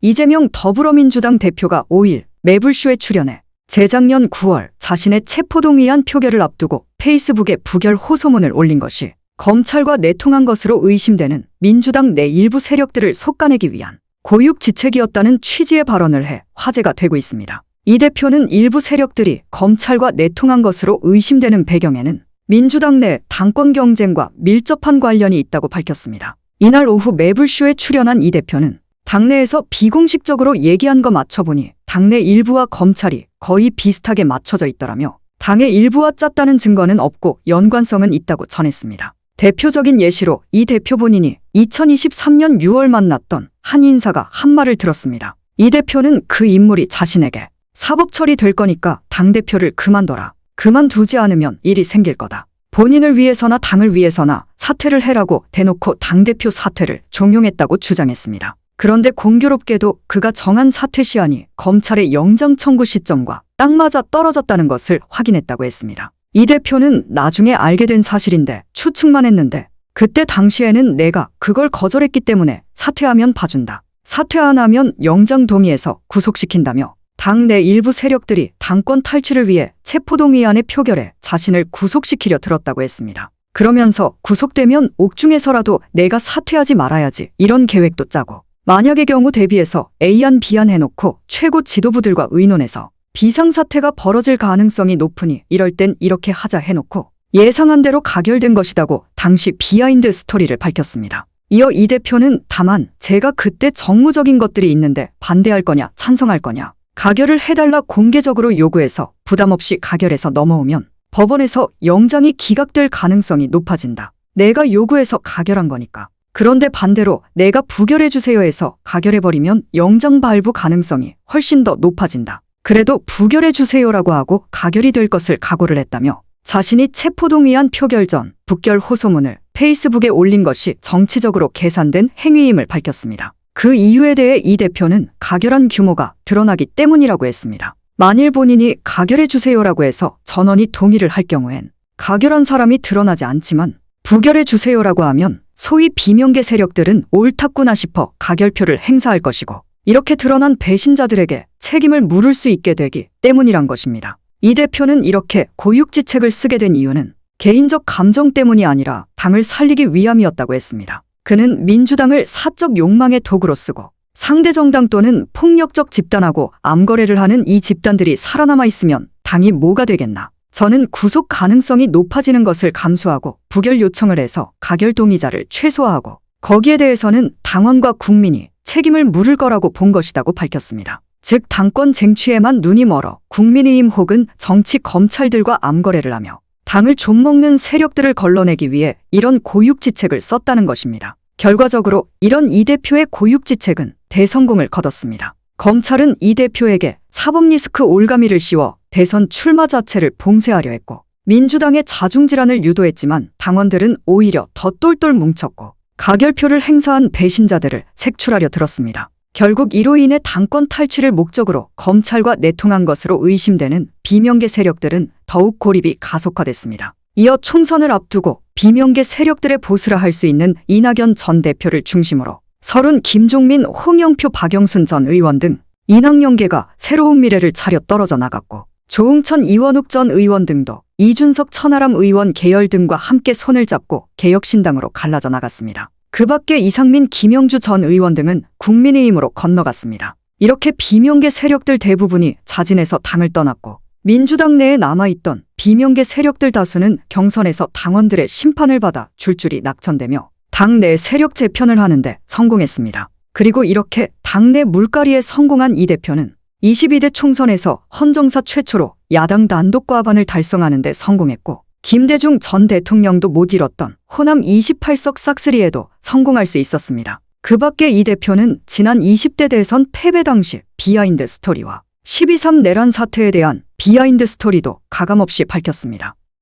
이재명 더불어민주당 대표가 5일 매불쇼에 출연해 재작년 9월 자신의 체포동의안 표결을 앞두고 페이스북에 부결 호소문을 올린 것이 검찰과 내통한 것으로 의심되는 민주당 내 일부 세력들을 속아내기 위한 고육지책이었다는 취지의 발언을 해 화제가 되고 있습니다. 이 대표는 일부 세력들이 검찰과 내통한 것으로 의심되는 배경에는 민주당 내 당권 경쟁과 밀접한 관련이 있다고 밝혔습니다. 이날 오후 매불쇼에 출연한 이 대표는 당내에서 비공식적으로 얘기한 거 맞춰보니 당내 일부와 검찰이 거의 비슷하게 맞춰져 있더라며 당의 일부와 짰다는 증거는 없고 연관성은 있다고 전했습니다. 대표적인 예시로 이 대표 본인이 2023년 6월 만났던 한 인사가 한 말을 들었습니다. 이 대표는 그 인물이 자신에게 사법 처리될 거니까 당대표를 그만둬라. 그만두지 않으면 일이 생길 거다. 본인을 위해서나 당을 위해서나 사퇴를 해라고 대놓고 당대표 사퇴를 종용했다고 주장했습니다. 그런데 공교롭게도 그가 정한 사퇴 시한이 검찰의 영장 청구 시점과 딱 맞아 떨어졌다는 것을 확인했다고 했습니다. 이 대표는 나중에 알게 된 사실인데 추측만 했는데 그때 당시에는 내가 그걸 거절했기 때문에 사퇴하면 봐준다. 사퇴 안 하면 영장 동의해서 구속시킨다며 당내 일부 세력들이 당권 탈취를 위해 체포동의안의 표결에 자신을 구속시키려 들었다고 했습니다. 그러면서 구속되면 옥중에서라도 내가 사퇴하지 말아야지 이런 계획도 짜고 만약의 경우 대비해서 A안 B안 해놓고 최고 지도부들과 의논해서 비상사태가 벌어질 가능성이 높으니 이럴 땐 이렇게 하자 해놓고 예상한 대로 가결된 것이라고 당시 비하인드 스토리를 밝혔습니다. 이어 이 대표는 다만 제가 그때 정무적인 것들이 있는데 반대할 거냐 찬성할 거냐 가결을 해달라 공개적으로 요구해서 부담없이 가결해서 넘어오면 법원에서 영장이 기각될 가능성이 높아진다. 내가 요구해서 가결한 거니까. 그런데 반대로 내가 부결해주세요 해서 가결해버리면 영장 발부 가능성이 훨씬 더 높아진다. 그래도 부결해주세요라고 하고 가결이 될 것을 각오를 했다며 자신이 체포동의안 표결 전 부결 호소문을 페이스북에 올린 것이 정치적으로 계산된 행위임을 밝혔습니다. 그 이유에 대해 이 대표는 가결한 규모가 드러나기 때문이라고 했습니다. 만일 본인이 가결해주세요라고 해서 전원이 동의를 할 경우엔 가결한 사람이 드러나지 않지만 부결해주세요라고 하면 소위 비명계 세력들은 옳았구나 싶어 가결표를 행사할 것이고 이렇게 드러난 배신자들에게 책임을 물을 수 있게 되기 때문이란 것입니다. 이 대표는 이렇게 고육지책을 쓰게 된 이유는 개인적 감정 때문이 아니라 당을 살리기 위함이었다고 했습니다. 그는 민주당을 사적 욕망의 도구로 쓰고 상대 정당 또는 폭력적 집단하고 암거래를 하는 이 집단들이 살아남아 있으면 당이 뭐가 되겠나. 저는 구속 가능성이 높아지는 것을 감수하고 부결 요청을 해서 가결 동의자를 최소화하고 거기에 대해서는 당원과 국민이 책임을 물을 거라고 본 것이라고 밝혔습니다. 즉 당권 쟁취에만 눈이 멀어 국민의힘 혹은 정치 검찰들과 암거래를 하며 당을 좀먹는 세력들을 걸러내기 위해 이런 고육지책을 썼다는 것입니다. 결과적으로 이런 이 대표의 고육지책은 대성공을 거뒀습니다. 검찰은 이 대표에게 사법 리스크 올가미를 씌워 대선 출마 자체를 봉쇄하려 했고 민주당의 자중질환을 유도했지만 당원들은 오히려 더 똘똘 뭉쳤고 가결표를 행사한 배신자들을 색출하려 들었습니다. 결국 이로 인해 당권 탈취를 목적으로 검찰과 내통한 것으로 의심되는 비명계 세력들은 더욱 고립이 가속화됐습니다. 이어 총선을 앞두고 비명계 세력들의 보스라 할 수 있는 이낙연 전 대표를 중심으로 설훈, 김종민, 홍영표, 박영순 전 의원 등 이낙연계가 새로운 미래를 차려 떨어져 나갔고 조응천, 이원욱 전 의원 등도 이준석, 천하람 의원 계열 등과 함께 손을 잡고 개혁신당으로 갈라져 나갔습니다. 그 밖에 이상민, 김영주 전 의원 등은 국민의힘으로 건너갔습니다. 이렇게 비명계 세력들 대부분이 자진해서 당을 떠났고 민주당 내에 남아있던 비명계 세력들 다수는 경선에서 당원들의 심판을 받아 줄줄이 낙천되며 당내 세력 재편을 하는데 성공했습니다. 그리고 이렇게 당내 물갈이에 성공한 이 대표는 22대 총선에서 헌정사 최초로 야당 단독 과반을 달성하는 데 성공했고 김대중 전 대통령도 못 이뤘던 호남 28석 싹쓸이에도 성공할 수 있었습니다. 그 밖에 이 대표는 지난 20대 대선 패배 당시 비하인드 스토리와 12.3 내란 사태에 대한 비하인드 스토리도 가감없이 밝혔습니다.